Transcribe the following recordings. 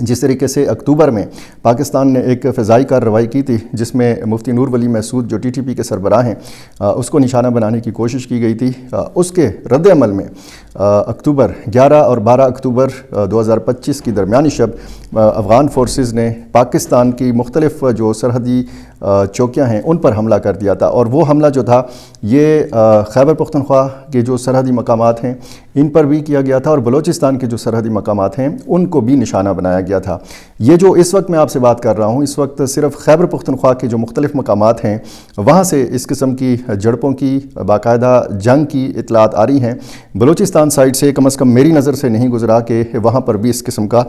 جس طریقے سے اکتوبر میں پاکستان نے ایک فضائی کارروائی کی تھی جس میں مفتی نور ولی محسود جو TTP کے سربراہ ہیں اس کو نشانہ بنانے کی کوشش کی گئی تھی، اس کے رد عمل میں اکتوبر 11 اور 12 اکتوبر 2025 کی درمیانی شب افغان فورسز نے پاکستان کی مختلف جو سرحدی چوکیاں ہیں ان پر حملہ کر دیا تھا، اور وہ حملہ جو تھا یہ خیبر پختونخوا کے جو سرحدی مقامات ہیں ان پر بھی کیا گیا تھا، اور بلوچستان کے جو سرحدی مقامات ہیں ان کو بھی نشانہ بنایا گیا تھا۔ یہ جو اس وقت میں آپ سے بات کر رہا ہوں، اس وقت صرف خیبر پختونخوا کے جو مختلف مقامات ہیں وہاں سے اس قسم کی جھڑپوں کی باقاعدہ جنگ کی اطلاعات آ رہی ہیں۔ بلوچستان سائٹ سے کم از کم میری نظر سے نہیں گزرا کہ وہاں پر بھی اس قسم کا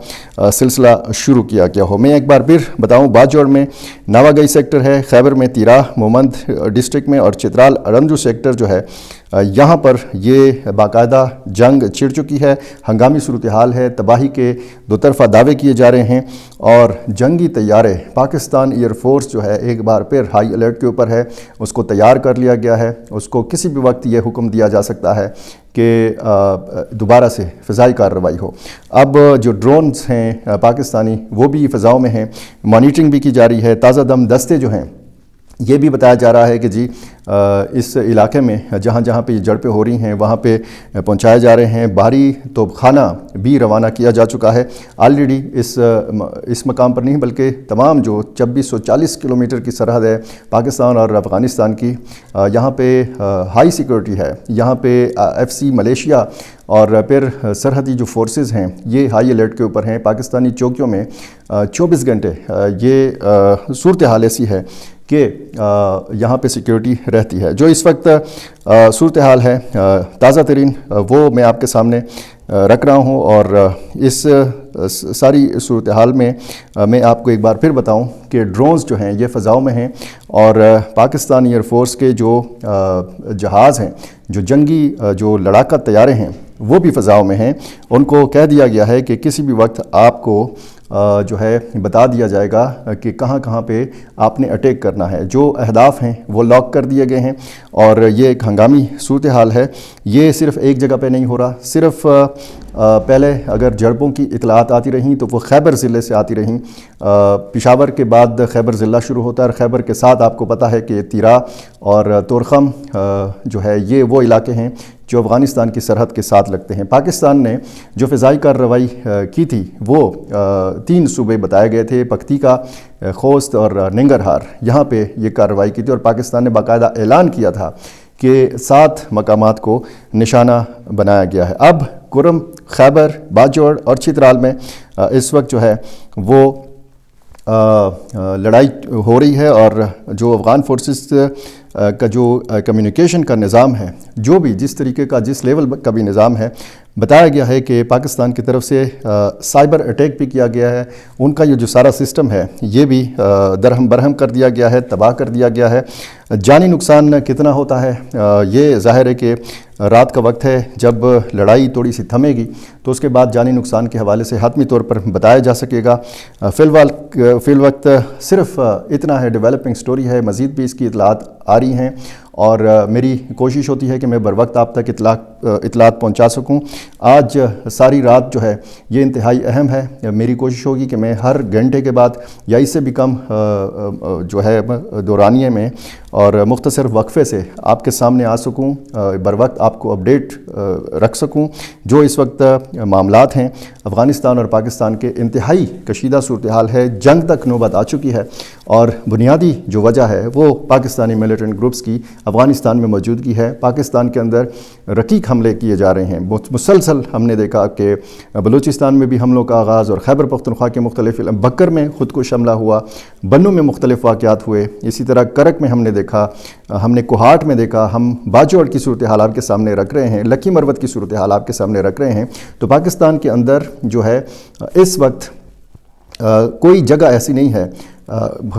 سلسلہ شروع کیا گیا ہو۔ میں ایک بار پھر بتاؤں، باجوڑ میں ناواگئی سیکٹر ہے، خیبر میں تیرا مومند ڈسٹرکٹ میں، اور چترال ارنجو سیکٹر جو ہے یہاں پر یہ باقاعدہ جنگ چھڑ چکی ہے، ہنگامی صورتحال ہے، تباہی کے دو طرفہ دعوے کیے جا رہے ہیں، اور جنگی طیارے پاکستان ایئر فورس جو ہے ایک بار پھر ہائی الرٹ کے اوپر ہے، اس کو تیار کر لیا گیا ہے، اس کو کسی بھی وقت یہ حکم دیا جا سکتا ہے کہ دوبارہ سے فضائی کارروائی ہو۔ اب جو ڈرونز ہیں پاکستانی وہ بھی فضاؤں میں ہیں، مانیٹرنگ بھی کی جا رہی ہے۔ تازہ دم دستے جو ہیں یہ بھی بتایا جا رہا ہے کہ جی اس علاقے میں جہاں جہاں پہ یہ جھڑپیں ہو رہی ہیں وہاں پہ پہنچائے جا رہے ہیں۔ بھاری توپ خانہ بھی روانہ کیا جا چکا ہے آلریڈی اس مقام پر نہیں بلکہ تمام جو 2640 کلومیٹر کی سرحد ہے پاکستان اور افغانستان کی، یہاں پہ ہائی سیکورٹی ہے، یہاں پہ FC ملیشیا اور پھر سرحدی جو فورسز ہیں یہ ہائی الرٹ کے اوپر ہیں۔ پاکستانی چوکیوں میں 24 گھنٹے یہ صورتحال ایسی ہے کہ یہاں پہ سیکیورٹی رہتی ہے۔ جو اس وقت صورتحال ہے تازہ ترین وہ میں آپ کے سامنے رکھ رہا ہوں، اور اس ساری صورتحال میں میں آپ کو ایک بار پھر بتاؤں کہ ڈرونز جو ہیں یہ فضاؤں میں ہیں، اور پاکستان ایئر فورس کے جو جہاز ہیں، جو جنگی جو لڑاکا طیارے ہیں وہ بھی فضاؤں میں ہیں۔ ان کو کہہ دیا گیا ہے کہ کسی بھی وقت آپ کو جو ہے بتا دیا جائے گا کہ کہاں کہاں پہ آپ نے اٹیک کرنا ہے۔ جو اہداف ہیں وہ لاک کر دیے گئے ہیں، اور یہ ایک ہنگامی صورتحال ہے۔ یہ صرف ایک جگہ پہ نہیں ہو رہا، صرف پہلے اگر جھڑپوں کی اطلاعات آتی رہیں تو وہ خیبر ضلع سے آتی رہیں، پشاور کے بعد خیبر ضلع شروع ہوتا ہے، اور خیبر کے ساتھ آپ کو پتہ ہے کہ تیرا اور تورخم جو ہے یہ وہ علاقے ہیں جو افغانستان کی سرحد کے ساتھ لگتے ہیں۔ پاکستان نے جو فضائی کارروائی کی تھی وہ 3 صوبے بتائے گئے تھے، پکتیکا، خوست اور ننگرہار، یہاں پہ یہ کارروائی کی تھی، اور پاکستان نے باقاعدہ اعلان کیا تھا کہ 7 مقامات کو نشانہ بنایا گیا ہے۔ اب کرم، خیبر، باجوڑ اور چترال میں اس وقت جو ہے وہ لڑائی ہو رہی ہے، اور جو افغان فورسز کا جو کمیونیکیشن کا نظام ہے، جو بھی جس طریقے کا جس لیول کا بھی نظام ہے، بتایا گیا ہے کہ پاکستان کی طرف سے سائبر اٹیک بھی کیا گیا ہے۔ ان کا یہ جو سارا سسٹم ہے یہ بھی درہم برہم کر دیا گیا ہے، تباہ کر دیا گیا ہے۔ جانی نقصان کتنا ہوتا ہے یہ ظاہر ہے کہ رات کا وقت ہے، جب لڑائی تھوڑی سی تھمے گی تو اس کے بعد جانی نقصان کے حوالے سے حتمی طور پر بتایا جا سکے گا۔ فی الوقت صرف اتنا ہے، ڈیولپنگ سٹوری ہے، مزید بھی اس کی اطلاعات آ رہی ہیں، اور میری کوشش ہوتی ہے کہ میں بر وقت آپ تک اطلاعات پہنچا سکوں۔ آج ساری رات جو ہے یہ انتہائی اہم ہے، میری کوشش ہوگی کہ میں ہر گھنٹے کے بعد یا اس سے بھی کم جو ہے دورانیے میں اور مختصر وقفے سے آپ کے سامنے آ سکوں، بر وقت آپ کو اپڈیٹ رکھ سکوں۔ جو اس وقت معاملات ہیں افغانستان اور پاکستان کے، انتہائی کشیدہ صورتحال ہے، جنگ تک نوبت آ چکی ہے، اور بنیادی جو وجہ ہے وہ پاکستانی ملیٹنٹ گروپس کی افغانستان میں موجودگی ہے۔ پاکستان کے اندر رقیق حملے کیے جا رہے ہیں، مسلسل ہم نے دیکھا کہ بلوچستان میں بھی حملوں کا آغاز، اور خیبر پختونخوا کے مختلف بکر میں خود کش حملہ ہوا، بنوں میں مختلف واقعات ہوئے، اسی طرح کرک میں ہم نے دیکھا، ہم نے کوہاٹ میں دیکھا، ہم باجوڑ کی صورتحال آپ کے سامنے رکھ رہے ہیں، لکی مروت کی صورتحال آپ کے سامنے رکھ رہے ہیں۔ تو پاکستان کے اندر جو ہے اس وقت کوئی جگہ ایسی نہیں ہے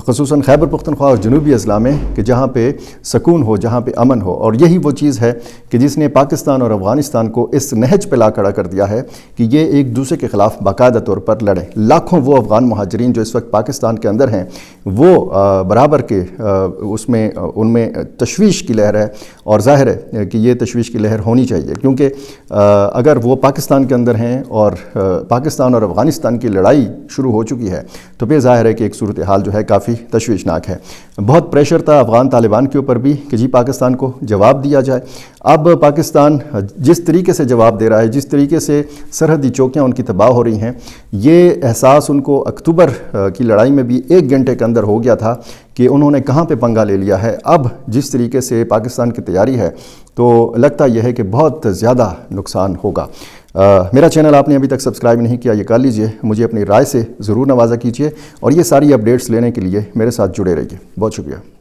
خصوصاً خیبر پختونخوا اور جنوبی اضلاع میں کہ جہاں پہ سکون ہو، جہاں پہ امن ہو، اور یہی وہ چیز ہے کہ جس نے پاکستان اور افغانستان کو اس نہج پہ لا کھڑا کر دیا ہے کہ یہ ایک دوسرے کے خلاف باقاعدہ طور پر لڑیں۔ لاکھوں وہ افغان مہاجرین جو اس وقت پاکستان کے اندر ہیں وہ برابر کے ان میں تشویش کی لہر ہے، اور ظاہر ہے کہ یہ تشویش کی لہر ہونی چاہیے، کیونکہ اگر وہ پاکستان کے اندر ہیں اور پاکستان اور افغانستان کی لڑائی شروع ہو چکی ہے تو پھر ظاہر ہے کہ ایک صورتحال جو ہے کافی تشویشناک ہے۔ بہت پریشر تھا افغان طالبان کے اوپر بھی کہ جی پاکستان کو جواب دیا جائے۔ اب پاکستان جس طریقے سے جواب دے رہا ہے، جس طریقے سے سرحدی چوکیاں ان کی تباہ ہو رہی ہیں، یہ احساس ان کو اکتوبر کی لڑائی میں بھی 1 گھنٹے کے اندر ہو گیا تھا کہ انہوں نے کہاں پہ پنگا لے لیا ہے۔ اب جس طریقے سے پاکستان کی تیاری ہے تو لگتا یہ ہے کہ بہت زیادہ نقصان ہوگا۔ میرا چینل آپ نے ابھی تک سبسکرائب نہیں کیا، یہ کر لیجئے، مجھے اپنی رائے سے ضرور نوازا کیجئے، اور یہ ساری اپڈیٹس لینے کے لیے میرے ساتھ جڑے رہیے۔ بہت شکریہ۔